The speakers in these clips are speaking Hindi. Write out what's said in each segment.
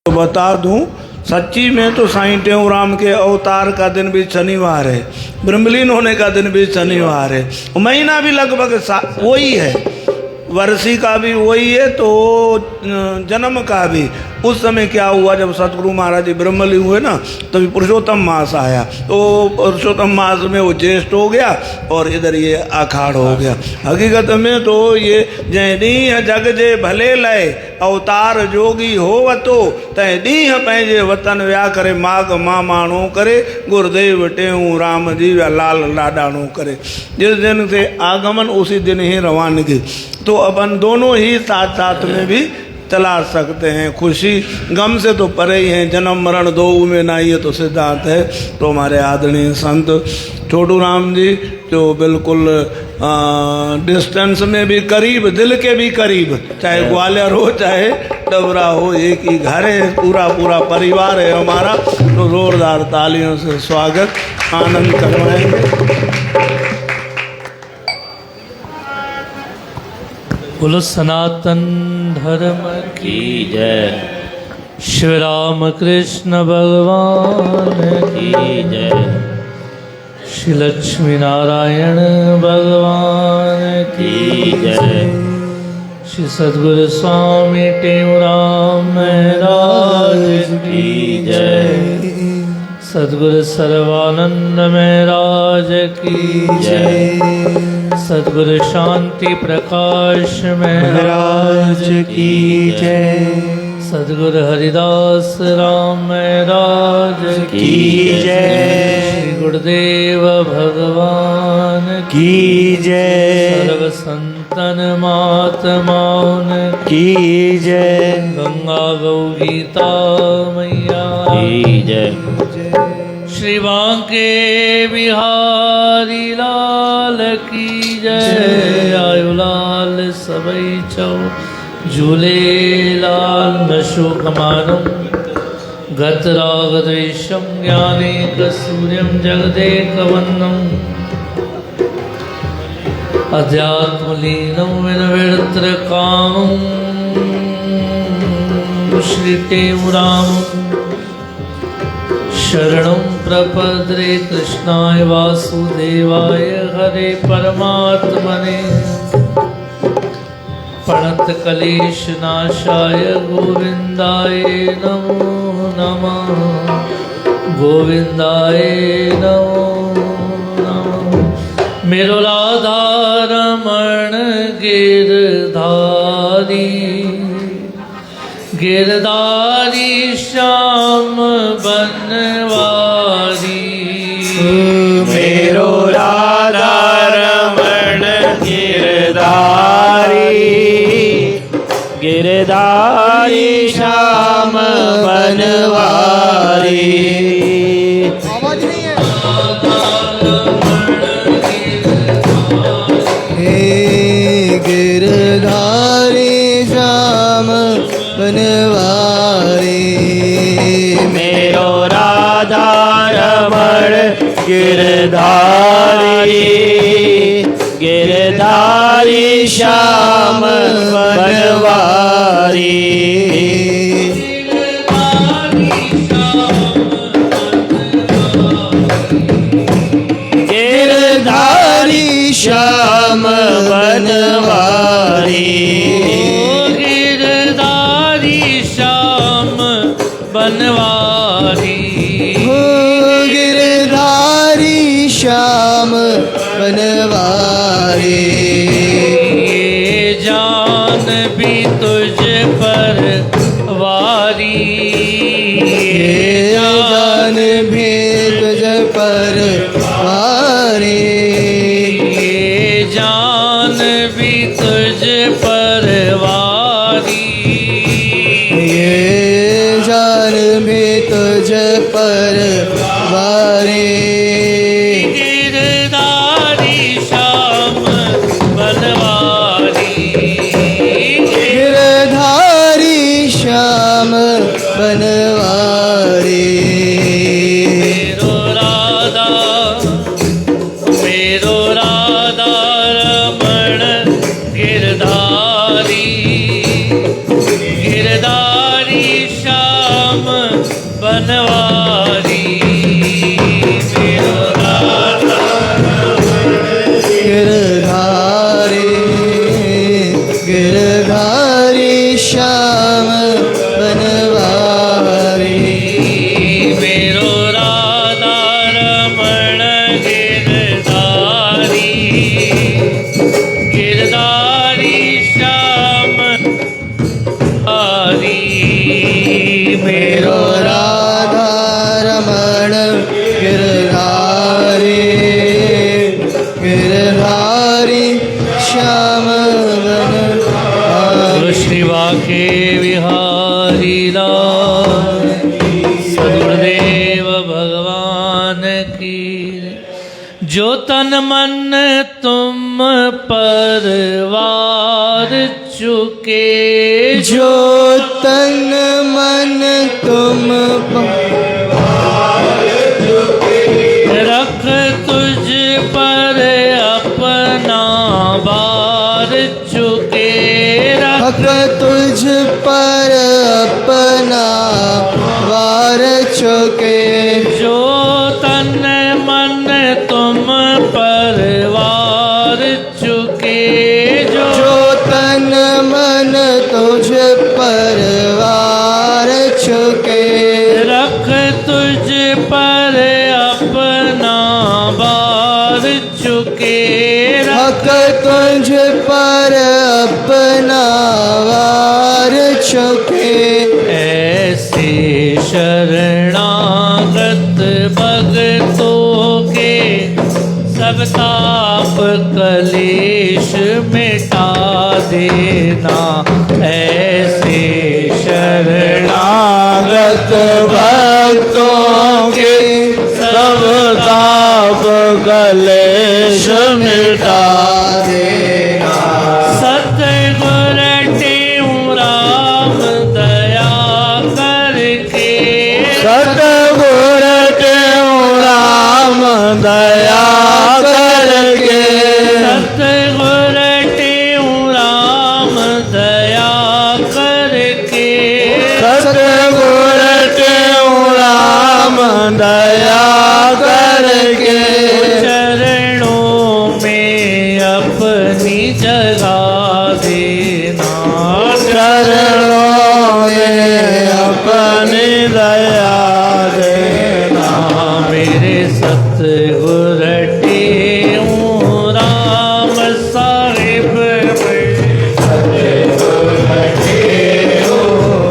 तो बता दूं, सच्ची में तो साईं टेऊराम के अवतार का दिन भी शनिवार है, ब्रह्मलीन होने का दिन भी शनिवार है, महीना भी लगभग वही है, वर्षी का भी वही है, तो जन्म का भी। उस समय क्या हुआ, जब सतगुरु महाराज जी ब्रह्मलीन हुए ना, तभी पुरुषोत्तम मास आया, तो पुरुषोत्तम मास में वो ज्येष्ठ हो गया और इधर ये आषाढ़ हो गया। हकीकत में तो ये जैदीह जग जे भले लय अवतार जोगी होव तो तैदीह पंहिंजे वतन व्या करे माघ मां माणो करे गुरुदेव टेऊ राम जी लाल लाडाणो करे। जिस दिन से आगमन उसी दिन ही रवानगी, तो अपन दोनों ही साथ साथ में भी चला सकते हैं। खुशी गम से तो परे ही हैं, जन्म मरण दो में ना, ये तो सिद्धांत है। तो हमारे आदरणीय संत छोटू राम जी जो बिल्कुल डिस्टेंस में भी करीब, दिल के भी करीब, चाहे ग्वालियर हो चाहे डबरा हो, एक ही घर है, पूरा पूरा परिवार है हमारा। तो जोरदार तालियों से स्वागत, आनंद करवाएंगे। बोलो सनातन धर्म की जय, श्री राम कृष्ण भगवान की जय, श्री लक्ष्मी नारायण भगवान की जय, श्री सद्गुरु स्वामी टेऊराम महाराज की जय, सद्गुरु सर्वानंद महाराज की जय, सद्गुरु शांति प्रकाश महाराज की जय, सद्गुरु हरिदास राम महाराज की जय, श्री गुरुदेव भगवान की जय, सर्व संतन महात्माओं की जय, गंगा गौ गीता मैया की जय, श्री बांके बिहारी लाल की जय, आयु लाल सबई चौ झूले लाल नशोक मानम गत राग द्वेषम ज्ञानेक सूर्यम जगदेक वन्नम अध्यात्मलीनम विनवित्र कामम श्री टेऊराम शरणं प्रपद्रे कृष्णाय वासुदेवाय हरे परमात्मने प्रणत क्लेश नाशाय गोविंदाय नमो नमः, गोविंदाय नमो नमः। मेरो राधा रमण गिरधारी, गिरधारी श्याम बनवारी, मेरो राधा रमण गिरधारी, गिरधारी श्याम बनवारी। गिरधारी श्याम बनवारी, मेरो राधा रमण गिरधारी, गिरधारी श्याम बनवारी। गिरधारी श्याम बनवारी, गिरधारी श्याम बनवारी, गिरधारी श्याम बनवारी। ये जान भी तुझ पर वारी, ये जान भी तुझ पर वारी, ये जान भी तुझ पर वारी, ये जान भी तुझ पर वारी। गिरधारी श्याम बनवारी, गिरधारी श्याम बनवारी। मेरो राधा, मेरो राधा रमण गिरधारी, गिरधारी श्याम हरी मेरो राधा रमण गिरधारी गिरधारी श्याम श्री वाके विहारी लाल सदगुरुदेव भगवान की। जो तन मन तुम पर वार चुके, जो तन मन तुम रख तुझ पर अपना बार चुके, रख तुझ पर अपना वार चुके। जो तन मन तुम पर वार चुके, जो तन मन तुझ पर वार चुके, रख तुझ पर अपना बार चुके, रख तुझ पर अपना वार चुके। ऐसे शरणागत भक्तों के सब ताप कलेश मिटा देना। ऐसे शरणागत भक्तों के सब ताप कलेश मिटा देना। सतगुर टेऊ राम दया करके, सतगुर टेऊ राम दया करके, सतगुर टेऊ राम दया करके, सतगुर टेऊ राम दया करके, चरणों में अपनी जगा देना। चरणों में अपनी दया देना। मेरे सतगुर टेऊ राम साहिब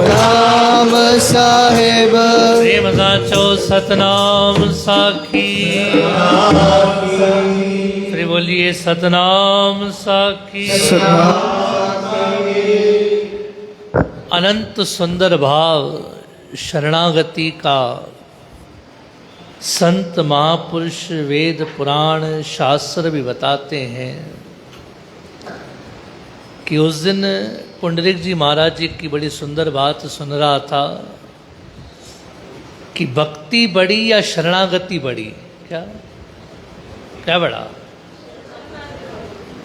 राम साहेब प्रेम साचो सतनाम साखी। फिर बोलिए सतनाम साखी। अनंत सुंदर भाव शरणागति का संत महापुरुष वेद पुराण शास्त्र भी बताते हैं कि उस दिन पुंडरीक जी महाराज जी की बड़ी सुंदर बात सुन रहा था कि भक्ति बड़ी या शरणागति बड़ी। क्या क्या बड़ा?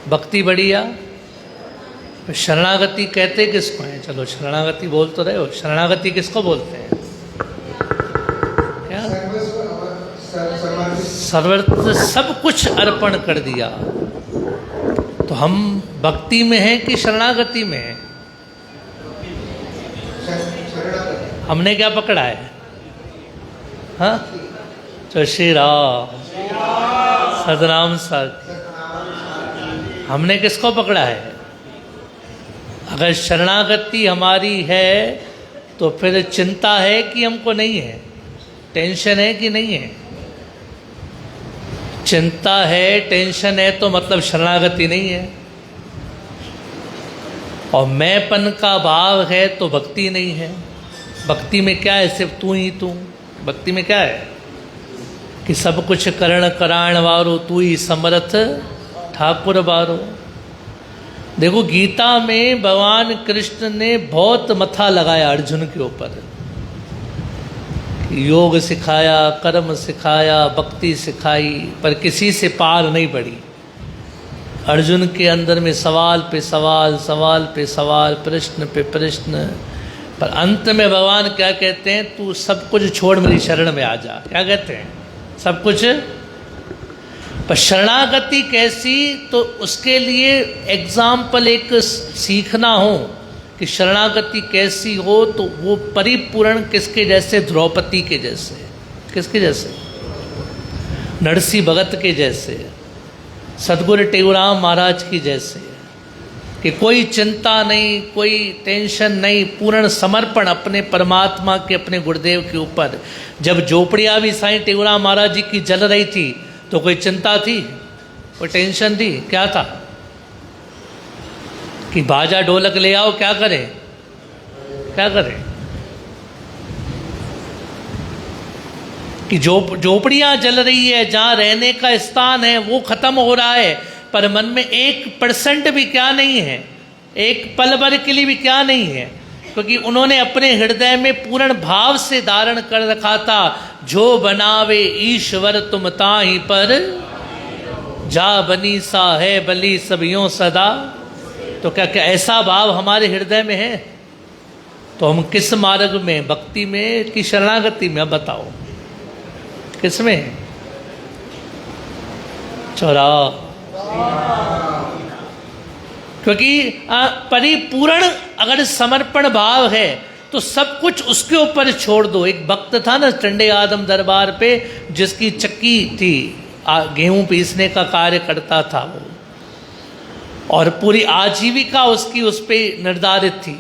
भक्ति बड़ी या शरणागति कहते किसको हैं? चलो शरणागति बोल तो रहे हो, शरणागति किसको बोलते हैं? क्या? सर्वत्र सब कुछ अर्पण कर दिया। तो हम भक्ति में हैं कि शरणागति में हैं? हमने क्या पकड़ा है? हाँ, तो श्री राम सतनाम साखी। हमने किसको पकड़ा है? अगर शरणागति हमारी है तो फिर चिंता है कि हमको नहीं है? टेंशन है कि नहीं है? चिंता है, टेंशन है तो मतलब शरणागति नहीं है। और मैंपन का भाव है तो भक्ति नहीं है। भक्ति में क्या है? सिर्फ तू ही तू। भक्ति में क्या है? कि सब कुछ करण कराण वारो, तू ही समर्थ ठाकुर बारो। देखो गीता में भगवान कृष्ण ने बहुत मथा लगाया अर्जुन के ऊपर। योग सिखाया, कर्म सिखाया, भक्ति सिखाई, पर किसी से पार नहीं पड़ी। अर्जुन के अंदर में सवाल पे सवाल, सवाल पे सवाल, प्रश्न पे प्रश्न, पर अंत में भगवान क्या कहते हैं? तू सब कुछ छोड़ मेरी शरण में आ जा। क्या कहते हैं? सब कुछ। पर शरणागति कैसी? तो उसके लिए एग्जाम्पल एक सीखना हो कि शरणागति कैसी हो, तो वो परिपूर्ण किसके जैसे? द्रौपदी के जैसे। किसके जैसे? नरसिंह भगत के जैसे, सदगुरु टेऊराम महाराज की जैसे। कि कोई चिंता नहीं, कोई टेंशन नहीं, पूर्ण समर्पण अपने परमात्मा के, अपने गुरुदेव के ऊपर। जब झोपड़ियाँ भी साईं टेऊराम महाराज जी की जल रही थी तो कोई चिंता थी, कोई टेंशन थी? क्या था कि बाजा ढोलक ले आओ, क्या करें, क्या करें? कि झोपड़ियाँ जल रही है, जहाँ रहने का स्थान है वो खत्म हो रहा है, पर मन में 1% भी क्या नहीं है, एक पल भर के लिए भी क्या नहीं है, क्योंकि उन्होंने अपने हृदय में पूर्ण भाव से धारण कर रखा था, जो बनावे ईश्वर तुम ताहि पर, जा बनी सा है बली सबियों सदा। तो क्या क्या ऐसा भाव हमारे हृदय में है? तो हम किस मार्ग में, भक्ति में कि शरणागति में? अब बताओ किस में? चौरा। क्योंकि परिपूर्ण अगर समर्पण भाव है तो सब कुछ उसके ऊपर छोड़ दो। एक भक्त था ना टंडे आदम दरबार पे, जिसकी चक्की थी, गेहूं पीसने का कार्य करता था वो, और पूरी आजीविका उसकी उस पर निर्धारित थी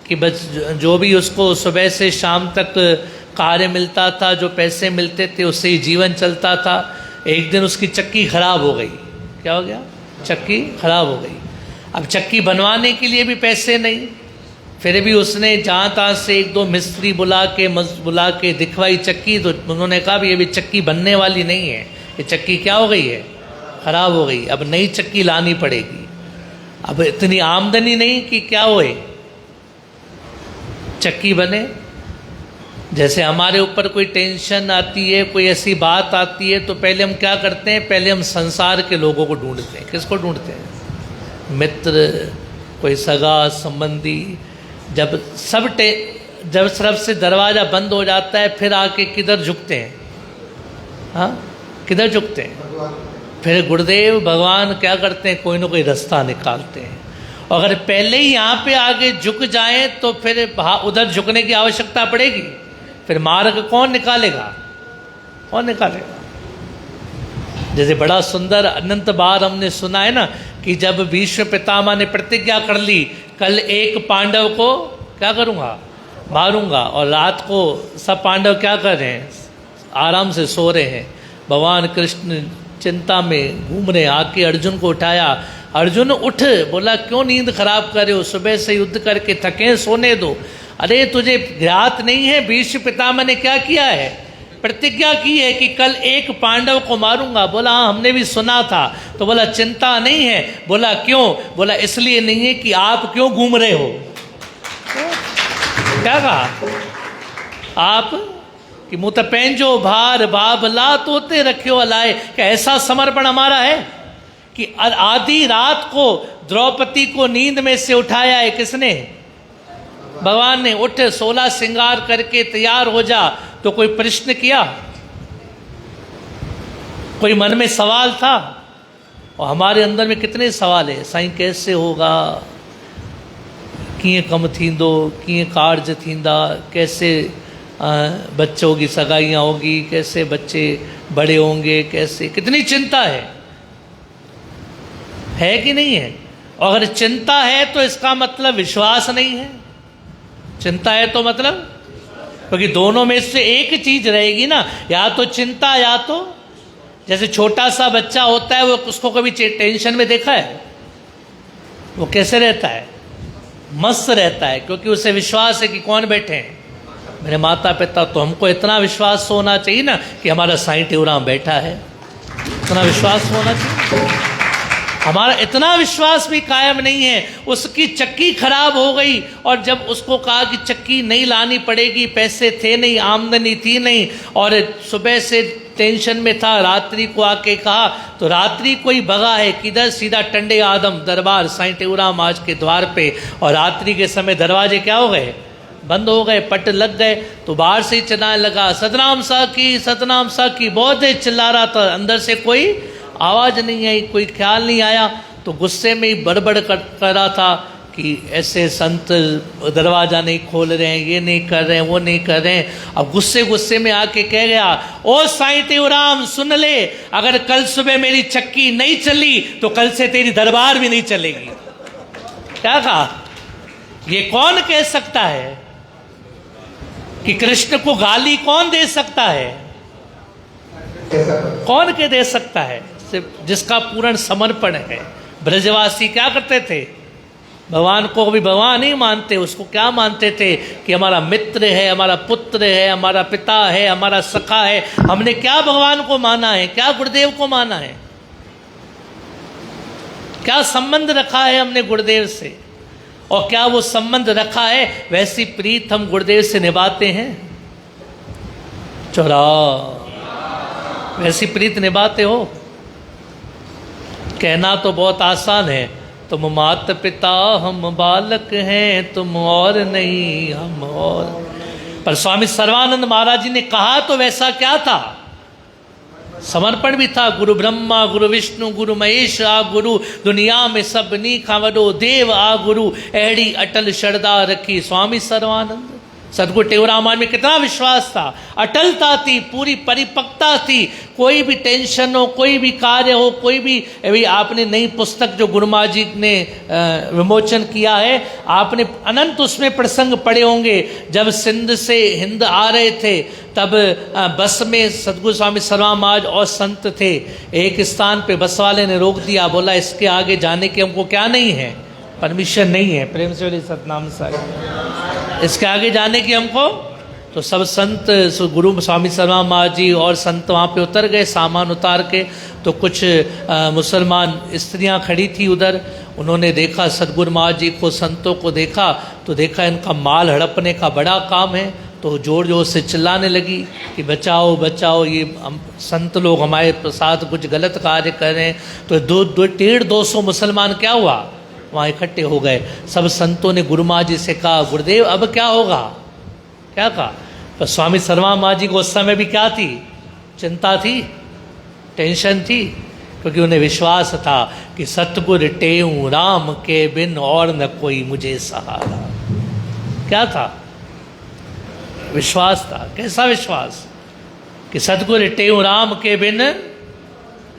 कि बस जो भी उसको सुबह से शाम तक कार्य मिलता था, जो पैसे मिलते थे उससे ही जीवन चलता था। एक दिन उसकी चक्की खराब हो गई। क्या हो गया? चक्की खराब हो गई। अब चक्की बनवाने के लिए भी पैसे नहीं, फिर भी उसने जहाँ तहाँ से 1-2 मिस्त्री बुला के दिखवाई चक्की। तो उन्होंने कहा भी ये भी चक्की बनने वाली नहीं है, ये चक्की क्या हो गई है? खराब हो गई, अब नई चक्की लानी पड़ेगी। अब इतनी आमदनी नहीं कि क्या होए, चक्की बने। जैसे हमारे ऊपर कोई टेंशन आती है, कोई ऐसी बात आती है, तो पहले हम क्या करते हैं? पहले हम संसार के लोगों को ढूंढते हैं। किसको ढूंढते हैं? मित्र, कोई सगा संबंधी। जब तरफ से दरवाज़ा बंद हो जाता है, फिर आके किधर झुकते हैं? हाँ, किधर झुकते हैं? फिर गुरुदेव भगवान क्या करते हैं? कोई ना कोई रास्ता निकालते हैं। और अगर पहले ही यहाँ पे आगे झुक जाएं तो फिर उधर झुकने की आवश्यकता पड़ेगी। फिर मार्ग कौन निकालेगा? कौन निकालेगा? जैसे बड़ा सुंदर अनंत बार हमने सुना है ना कि जब भीष्म पितामह ने प्रतिज्ञा कर ली, कल एक पांडव को क्या करूँगा? मारूंगा। और रात को सब पांडव क्या कर रहे हैं? आराम से सो रहे हैं। भगवान कृष्ण चिंता में घूम रहे, आके अर्जुन को उठाया। अर्जुन उठ, बोला क्यों नींद खराब कर रहे हो? सुबह से युद्ध करके थके, सोने दो। अरे तुझे ज्ञात नहीं है भीष्म पितामह ने क्या किया है? प्रतिज्ञा की है कि कल एक पांडव को मारूंगा। बोला हाँ, हमने भी सुना था। तो बोला चिंता नहीं है। बोला क्यों? बोला इसलिए नहीं है कि आप क्यों घूम रहे हो। क्या कहा? आप कि मुँह पैंजो भार बाबला तोते रखियो अलाए। क्या ऐसा समर्पण हमारा है कि आधी रात को द्रौपदी को नींद में से उठाया है किसने? भगवान ने। उठ, 16 श्रृंगार करके तैयार हो जा। तो कोई प्रश्न किया? कोई मन में सवाल था? और हमारे अंदर में कितने सवाल है? साईं कैसे होगा? कीअं कम थींदो? कीअं कार्य थींदा? कैसे बच्चों की सगाइयाँ होगी? कैसे बच्चे बड़े होंगे? कैसे? कितनी चिंता है कि नहीं है? और अगर चिंता है तो इसका मतलब विश्वास नहीं है। चिंता है तो मतलब, क्योंकि दोनों में से एक चीज रहेगी ना, या तो चिंता या तो, जैसे छोटा सा बच्चा होता है, वो उसको कभी टेंशन में देखा है? वो कैसे रहता है? मस्त रहता है, क्योंकि उसे विश्वास है कि कौन बैठे हैं? मेरे माता पिता। तो हमको इतना विश्वास होना चाहिए ना कि हमारा साईं टेऊराम बैठा है। इतना विश्वास होना चाहिए। हमारा इतना विश्वास भी कायम नहीं है। उसकी चक्की खराब हो गई, और जब उसको कहा कि चक्की नहीं लानी पड़ेगी, पैसे थे नहीं, आमदनी थी नहीं, और सुबह से टेंशन में था, रात्रि को आके कहा, तो रात्रि को ही भगा है किधर? सीधा टंडे आदम दरबार साईं टेऊराम आज के द्वार पे। और रात्रि के समय दरवाजे क्या हो गए? बंद हो गए, पट लग गए। तो बाहर से ही चिल्लाने लगा, सतनाम सा की, सतनाम सा की। बहुत देर चिल्ला रहा था, अंदर से कोई आवाज़ नहीं आई, कोई ख्याल नहीं आया। तो गुस्से में ही बड़बड़ कर रहा था कि ऐसे संत दरवाज़ा नहीं खोल रहे हैं, ये नहीं कर रहे हैं, वो नहीं कर रहे हैं। अब गुस्से में आके कह गया, ओ साईं टेऊराम सुन ले, अगर कल सुबह मेरी चक्की नहीं चली तो कल से तेरी दरबार भी नहीं चलेगी। क्या कहा? ये कौन कह सकता है कि कृष्ण को गाली कौन दे सकता है? कौन के दे सकता है? सिर्फ जिसका पूर्ण समर्पण है। ब्रजवासी क्या करते थे? भगवान को कभी भगवान नहीं मानते, उसको क्या मानते थे कि हमारा मित्र है, हमारा पुत्र है, हमारा पिता है, हमारा सखा है। हमने क्या भगवान को माना है? क्या गुरुदेव को माना है? क्या संबंध रखा है हमने गुरुदेव से? और क्या वो संबंध रखा है वैसी प्रीत हम गुरुदेव से निभाते हैं? चौरा वैसी प्रीत निभाते हो? कहना तो बहुत आसान है, तुम माता पिता हम बालक हैं, तुम और नहीं हम और। पर स्वामी सर्वानंद महाराज जी ने कहा तो वैसा क्या था? समर्पण भी था। गुरु ब्रह्मा गुरु विष्णु गुरु महेश आ गुरु, दुनिया में सबनी खां वडो देव आ गुरु, अहिड़ी अटल श्रद्धा रखी स्वामी सर्वानंद। सदगुरु टेऊराम में कितना विश्वास था, अटलता थी, पूरी परिपक्वता थी। कोई भी टेंशन हो, कोई भी कार्य हो, कोई भी, अभी आपने नई पुस्तक जो गुरु महाराज जी ने विमोचन किया है, आपने अनंत उसमें प्रसंग पढ़े होंगे। जब सिंध से हिंद आ रहे थे तब बस में सदगुरु स्वामी सर्वानंद महाराज और संत थे। एक स्थान पे बस वाले ने रोक दिया, बोला इसके आगे जाने की हमको क्या नहीं है, परमिशन नहीं है। प्रेम से बोले सतनाम साहिब, इसके आगे जाने की हमको। तो सब संत गुरु स्वामी सर्वानंद महाराज जी और संत वहाँ पे उतर गए सामान उतार के। तो कुछ मुसलमान स्त्रियाँ खड़ी थी उधर, उन्होंने देखा सदगुरु महाराज जी को, संतों को देखा तो देखा इनका माल हड़पने का बड़ा काम है। तो जोर जोर से चिल्लाने लगी कि बचाओ बचाओ, ये संत लोग हमारे साथ कुछ गलत कार्य कर रहे हैं। तो 150-200 मुसलमान क्या हुआ वहाँ इकट्ठे हो गए। सब संतों ने गुरु महाराज जी से कहा, गुरुदेव अब क्या होगा? क्या कहा? तो स्वामी सर्वानंद महाराज जी को उस समय भी क्या थी? चिंता थी, टेंशन थी, क्योंकि उन्हें विश्वास था कि सतगुरु टेऊ राम के बिन और न कोई मुझे सहारा। क्या था? विश्वास था। कैसा विश्वास? कि सतगुरु टेऊ राम के बिन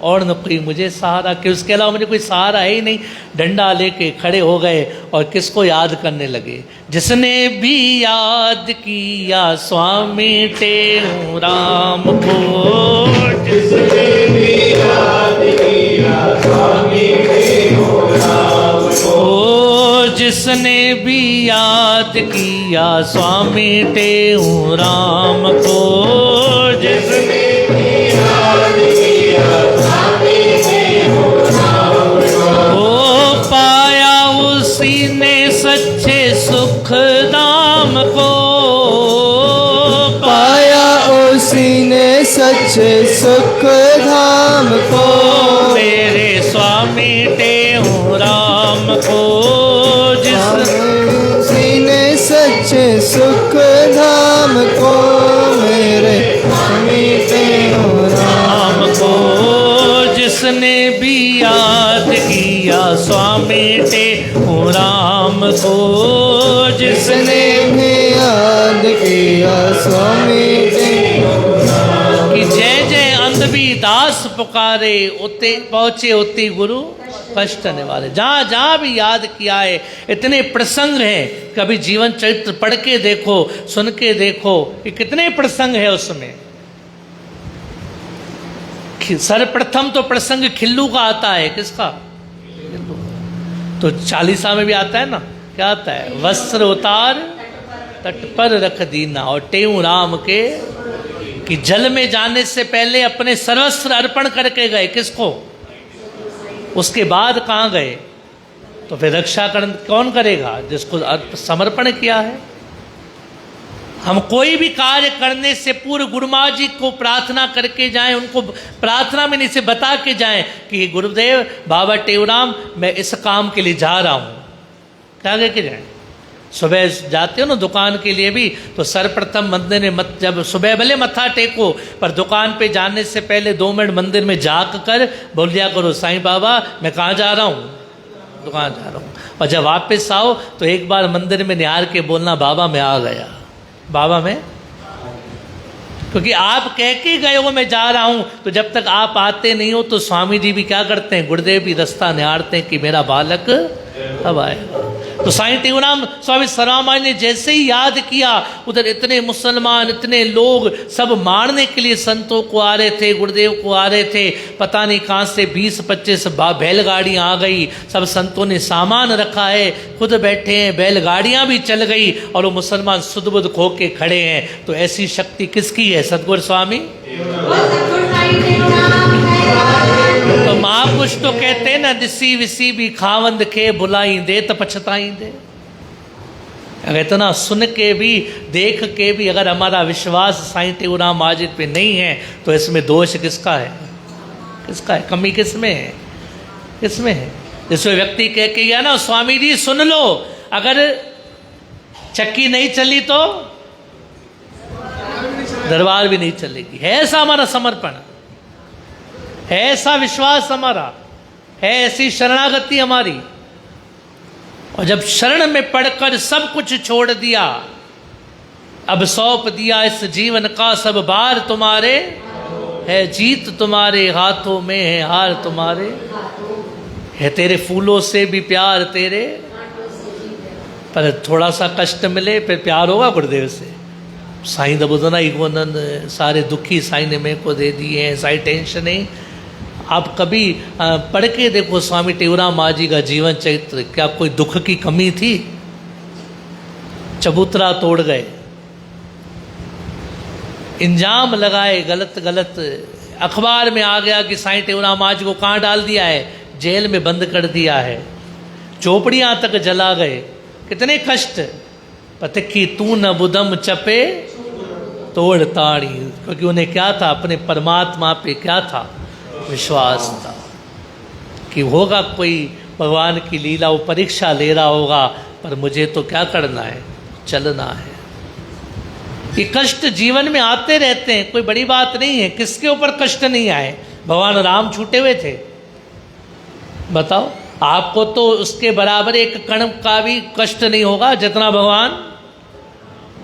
और न कोई मुझे सहारा, कि उसके अलावा मुझे कोई सहारा है ही नहीं। डंडा लेके खड़े हो गए और किसको याद करने लगे? जिसने भी याद किया स्वामी टेऊ राम को, जिसने भी याद किया स्वामी टेऊ राम को, जिसने भी याद किया स्वामी टेऊ राम को, जिसने भी याद किया स्वामी टेऊ राम को, पाया उसी ने सच्चे सुख धाम को, पाया उसी ने सच्चे सुख धाम को, मेरे स्वामी टेऊ राम को, उसी ने सच्चे सुख धाम को, मेरे स्वामी टेऊ राम को, जिसने भी याद किया स्वामी टेऊ राम को, जिसने भी याद किया स्वामी टेऊ राम। कि जय जय अंधवी दास पुकारे, उते पहुँचे उते गुरु कष्ट निवारे। जहाँ जहाँ भी याद किया है, इतने प्रसंग हैं। कभी जीवन चरित्र पढ़ के देखो, सुन के देखो कि कितने प्रसंग है उसमें। सर्वप्रथम तो प्रसंग खिल्लू का आता है। किसका? तो चालीसा में भी आता है ना, क्या आता है? वस्त्र उतार तट पर रख दीना, और टेऊ राम के कि जल में जाने से पहले अपने सर्वस्व अर्पण करके गए। किसको? उसके बाद कहाँ गए? तो फिर रक्षा कौन करेगा? जिसको समर्पण किया है। हम कोई भी कार्य करने से पूर्व गुरु महाराज जी को प्रार्थना करके जाएं, उनको प्रार्थना में नीचे बता के जाएं कि गुरुदेव बाबा टेऊराम मैं इस काम के लिए जा रहा हूँ। क्या कह के जाएं? सुबह जाते हो ना दुकान के लिए भी, तो सर्वप्रथम मंदिर में जब सुबह भले मत्था टेको, पर दुकान पे जाने से पहले 2 मिनट मंदिर में जाग कर बोल दिया करो, साईं बाबा मैं कहाँ जा रहा हूँ? दुकान जा रहा हूँ। और जब वापस आओ तो एक बार मंदिर में निहार के बोलना, बाबा मैं आ गया, बाबा मैं। क्योंकि आप कह के गए हो मैं जा रहा हूँ, तो जब तक आप आते नहीं हो तो स्वामी जी भी क्या करते हैं? गुरुदेव भी रास्ता निहारते हैं कि मेरा बालक अब आएगा। तो साईं टेऊराम स्वामी सर्वामान्य ने जैसे ही याद किया, उधर इतने मुसलमान, इतने लोग सब मारने के लिए संतों को आ रहे थे, गुरुदेव को आ रहे थे। पता नहीं कहाँ से 20-25 बैलगाड़ियाँ आ गई। सब संतों ने सामान रखा है, खुद बैठे हैं, बैलगाड़ियाँ भी चल गई और वो मुसलमान सुध बुध खो के खड़े हैं। तो ऐसी शक्ति किसकी है? सतगुरु स्वामी। तो महापुरुष तो कहते हैं ना, दिसी विसी भी खावंद के बुलाई दे तो पछताई दे। अगर इतना सुन के भी, देख के भी अगर हमारा विश्वास साईं टेऊराम माजिद पे नहीं है तो इसमें दोष किसका है? किसका है? कमी किसमें है? किसमें है? जिसमें व्यक्ति कह के गया ना, स्वामी जी सुन लो, अगर चक्की नहीं चली तो दरबार भी नहीं चलेगी। है ऐसा हमारा समर्पण, है ऐसा विश्वास हमारा, है ऐसी शरणागति हमारी। और जब शरण में पड़कर सब कुछ छोड़ दिया, अब सौंप दिया इस जीवन का सब भार तुम्हारे, है जीत तुम्हारे हाथों में, है हार तुम्हारे, है तेरे फूलों से भी प्यार तेरे। पर थोड़ा सा कष्ट मिले फिर प्यार होगा गुरुदेव से। साईं दा ॿुधंदा ई कोन्हनि, सारे दुखी साईं ने मेरे को दे दिए हैं, साईं टेंशन है। आप कभी पढ़ के देखो स्वामी टेऊराम मांझी का जीवन चरित्र, क्या कोई दुख की कमी थी? चबूतरा तोड़ गए, इंजाम लगाए गलत गलत, अखबार में आ गया कि साईं टेऊराम मांझी को कहाँ डाल दिया है? जेल में बंद कर दिया है। चौपड़ियाँ तक जला गए। कितने कष्ट। पतकी तू न बुदम चपे तोड़ ताड़ी, क्योंकि उन्हें क्या था? अपने परमात्मा पे क्या था? विश्वास था कि होगा कोई भगवान की लीला, वो परीक्षा ले रहा होगा, पर मुझे तो क्या करना है? चलना है। ये कष्ट जीवन में आते रहते हैं, कोई बड़ी बात नहीं है। किसके ऊपर कष्ट नहीं आए? भगवान राम छूटे हुए थे, बताओ। आपको तो उसके बराबर एक कण का भी कष्ट नहीं होगा जितना भगवान,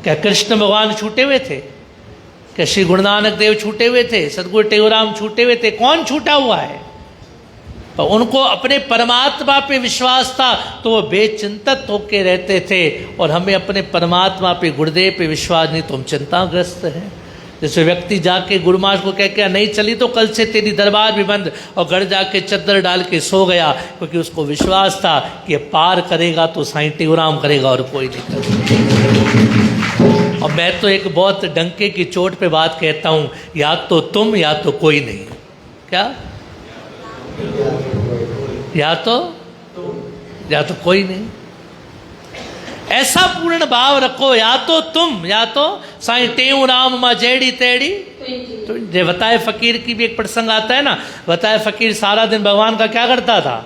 क्या कृष्ण भगवान छूटे हुए थे? क्या श्री गुरु नानक देव छूटे हुए थे? सदगुरु टेऊराम छूटे हुए थे? कौन छूटा हुआ है? पर उनको अपने परमात्मा पे विश्वास था तो वो बेचिंतित होके रहते थे। और हमें अपने परमात्मा पे, गुरुदेव पे विश्वास नहीं तो हम चिंताग्रस्त हैं। जैसे व्यक्ति जाके गुरु महाराज को कह के नहीं चली तो कल से तेरी दरबार भी बंद, और घर जाके चद्दर डाल के सो गया, क्योंकि उसको विश्वास था कि पार करेगा तो साईं टेऊराम करेगा और कोई नहीं करेगा। और मैं तो एक बहुत डंके की चोट पे बात कहता हूँ, या तो तुम या तो कोई नहीं। क्या? या तो कोई नहीं। ऐसा पूर्ण भाव रखो, या तो तुम या तो साईं टेऊराम मां जेड़ी तेड़ी। तो जे बताए फकीर की भी एक प्रसंग आता है ना, बताए फकीर सारा दिन भगवान का क्या करता था?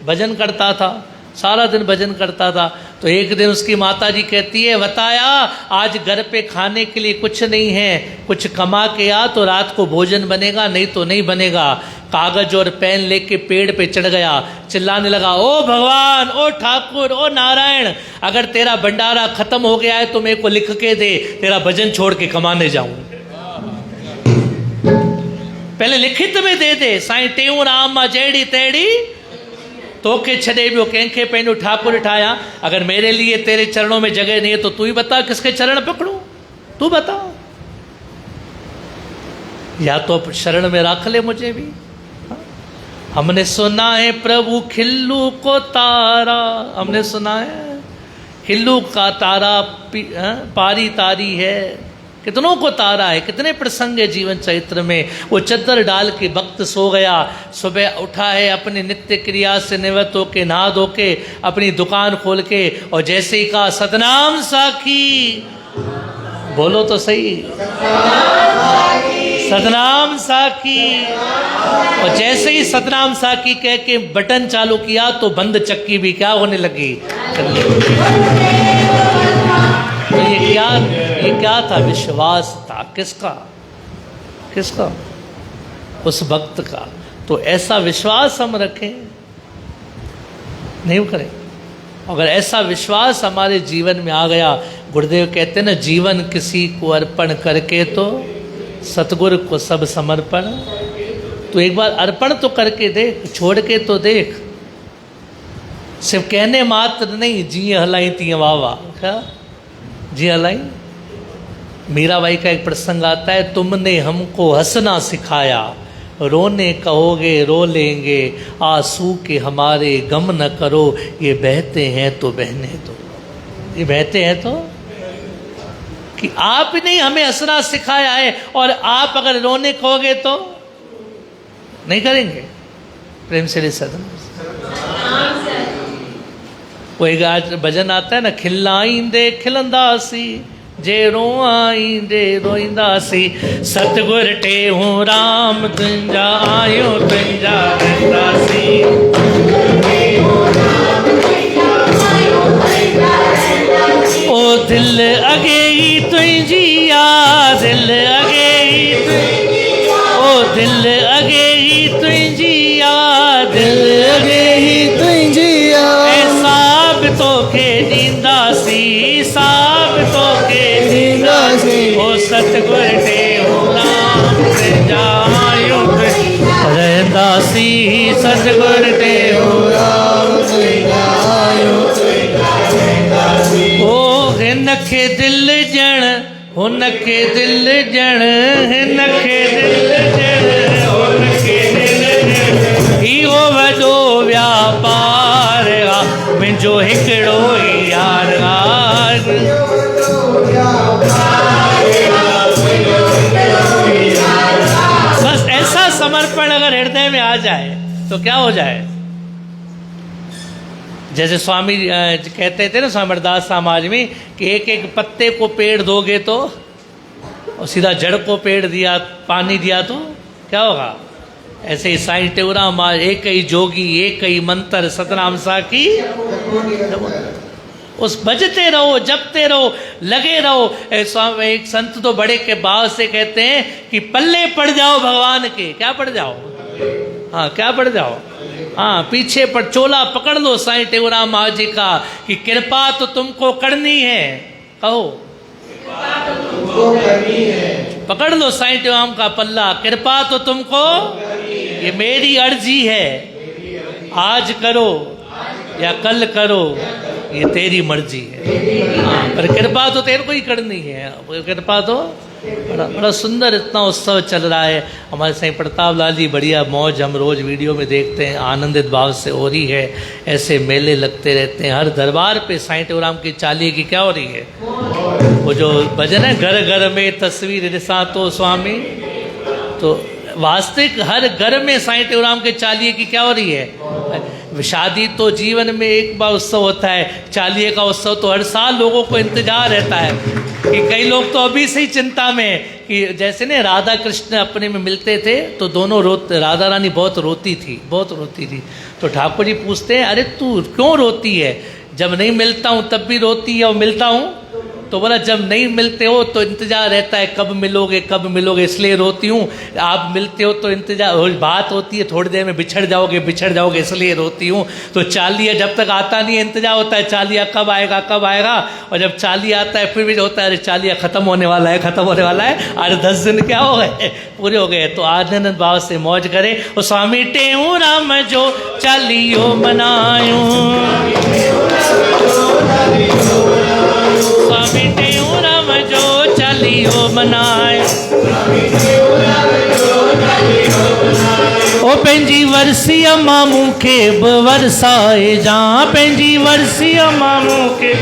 भजन करता था, सारा दिन भजन करता था। तो एक दिन उसकी माता जी कहती है, बताया आज घर पे खाने के लिए कुछ नहीं है, कुछ कमा के आ तो रात को भोजन बनेगा, नहीं तो नहीं बनेगा। कागज और पेन लेके पेड़ पे चढ़ गया, चिल्लाने लगा, ओ भगवान, ओ ठाकुर, ओ नारायण, अगर तेरा भंडारा खत्म हो गया है तो मेरे को लिख के दे, तेरा भजन छोड़ के कमाने जाऊं। पहले लिखित में दे दे, साईं टेऊराम मां जेड़ी तेड़ी तोखे छॾे ॿियो कंहिंखे पंहिंजो ठाकुर ठाहियां। अगर मेरे लिए तेरे चरणों में जगह नहीं है तो तू ही बता किसके चरण पकड़ूं, तू बता। या तो शरण में रख ले मुझे भी। हमने सुना है प्रभु खिल्लू को तारा, हमने सुना है खिल्लू का तारा पारी तारी है। कितनों को तारा है, कितने प्रसंग है जीवन चरित्र में। वो चद्दर डाल के वक्त सो गया, सुबह उठा है अपनी नित्य क्रिया से निवृत्त होके, नहा धो के अपनी दुकान खोल के, और जैसे ही कहा सतनाम साखी, बोलो तो सही, सतनाम साखी। और जैसे ही सतनाम साखी कह के बटन चालू किया तो बंद चक्की भी क्या होने लगी। तो ये क्या था? विश्वास था। किसका? किसका? उस भक्त का। तो ऐसा विश्वास हम रखें, नहीं करें। अगर ऐसा विश्वास हमारे जीवन में आ गया, गुरुदेव कहते हैं ना, जीवन किसी को अर्पण करके तो सतगुरु को सब समर्पण। तो एक बार अर्पण तो करके देख, छोड़ के तो देख। सिर्फ कहने मात्र नहीं, जीअं हलाई तीअं वाह वाह, क्या जीअं हलाई। मीराबाई का एक प्रसंग आता है, तुमने हमको हंसना सिखाया, रोने कहोगे रो लेंगे, आंसू के हमारे गम न करो, ये बहते हैं तो बहने दो। ये बहते हैं तो, कि आपने हमें हंसना सिखाया है और आप अगर रोने कहोगे तो नहीं करेंगे। प्रेम से सदन कोई आज भजन आता है ना, खिलाईंदे खिलंदासी, जे रोआईंदे रोईंदासी, सतगुर टेऊं राम तुंहिंजा आयो तुंहिंजा रहंदासी। ओ दिल अगे ही तुंहिंजी याद, दिल अगे ही ओ दिल अगे ही तुंहिंजी याद, दिल अगे ही तुंहिंजी याद, साब तोखे ॾींदासी, साब तोखे ॾींदासी। ओ सतगुर टेऊं राम तुंहिंजा आयो रहंदासी, सतगुर टेऊं राम तुंहिंजा आयो तुंहिंजा रहंदासी। ओ हिन खे दिल ॼण, हुन खे दिल ॼण, हिन खे दिल ॼण, हुन खे दिल ॼण, इहो वॾो व्यापार आ, मुंहिंजो हिकिड़ो ई यार आ। बस ऐसा समर्पण अगर हृदय में आ जाए तो क्या हो जाए। जैसे स्वामी कहते थे ना, स्वामी अमरदास समाज में, कि एक एक पत्ते को पेड़ दोगे तो, और सीधा जड़ को पेड़ दिया पानी दिया तो क्या होगा। ऐसे ही साईं टेऊंराम महाराज, एक ही जोगी एक ही मंत्र, सतनाम साखी, उस बजते रहो, जपते रहो, लगे रहो। एक संत तो बड़े के भाव से कहते हैं कि पल्ले पड़ जाओ भगवान के। क्या पड़ जाओ? हाँ, क्या पड़ जाओ? हाँ, पीछे पर चोला पकड़ लो साईं टेऊंराम महाराज जी का, कि कृपा तो तुमको करनी है। कहो, पकड़ लो साईं टेऊंराम का पल्ला, कृपा तो तुमको, ये मेरी अर्जी है, आज करो या कल करो, ये तेरी मर्जी है। हाँ, पर कृपा तो तेरे को ही करनी है। कृपा तो बड़ा सुंदर इतना उत्सव चल रहा है। हमारे साईं प्रताप लाल जी बढ़िया मौज हम रोज़ वीडियो में देखते हैं, आनंदित भाव से हो रही है। ऐसे मेले लगते रहते हैं हर दरबार पे। साईं टेऊंराम की चालीहे की क्या हो रही है? वो जो भजन है, घर घर में तस्वीर ॾिसां तो स्वामी, तो वास्तविक हर घर में साईं टेऊंराम के चालीहे की क्या हो रही है। शादी तो जीवन में एक बार उत्सव होता है, चालीहे का उत्सव तो हर साल लोगों को इंतजार रहता है। कि कई लोग तो अभी से ही चिंता में, कि जैसे ना राधा कृष्ण अपने में मिलते थे तो दोनों राधा रानी बहुत रोती थी, बहुत रोती थी। तो ठाकुर जी पूछते हैं, अरे तू क्यों रोती है? जब नहीं मिलता हूँ तब भी रोती है और मिलता हूँ तो बोला, जब नहीं मिलते हो तो इंतजार रहता है, कब मिलोगे कब मिलोगे, इसलिए रोती हूँ। आप मिलते हो तो इंतजार, बात होती है थोड़ी देर में बिछड़ जाओगे इसलिए रोती हूँ। तो चालीहा जब तक आता नहीं है इंतजार होता है, चालीहा कब आएगा कब आएगा। और जब चालीहा आता है फिर भी होता है, अरे चालीहा खत्म होने वाला है, खत्म होने वाला है, अरे 10 दिन क्या हो गए, पूरे हो गए। तो आनंद भाव से मौज करे। और स्वामी टेऊंराम जो चालीहो मनायूं, स्वामी टेऊंराम जो चालीहो मनाए, ओ पंहिंजी वर्सी मामू खे बि वरसाए जा, पंहिंजी वर्सी मामू खे,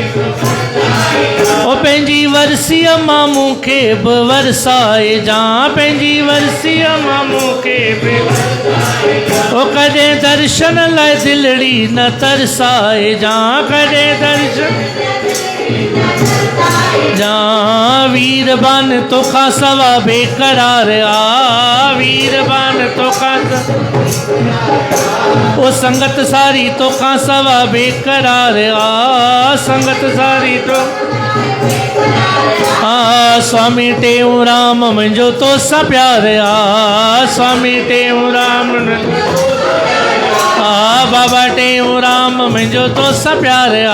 ओ पंहिंजी वर्सी मामू खे बि वरसाए जा, पंहिंजी वर्सी मामू खे बि, ओ कॾहिं दर्शन लाइ दिलड़ी न तरसाए जा, कॾहिं दर्शन जा, वीरबान तोखा सवा बेकरार आ, वीरबान तोखा, ओ संगत सारी तोखा सवा बेकरार आ, संगत सारी तो आ, स्वामी टेऊंराम मुंहिंजो तो सा प्यार आ, स्वामी टेऊंराम आ, बाबा टेऊंराम मुंहिंजो तो सा प्यार आ,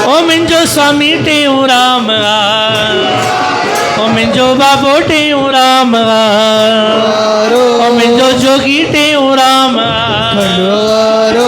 ओ मुंहिंजो स्वामी टेऊंराम आ। ओ मिंजो बाबो टेऊ राम वारो ओ मिंजो जोगी टेऊ राम खंडवारो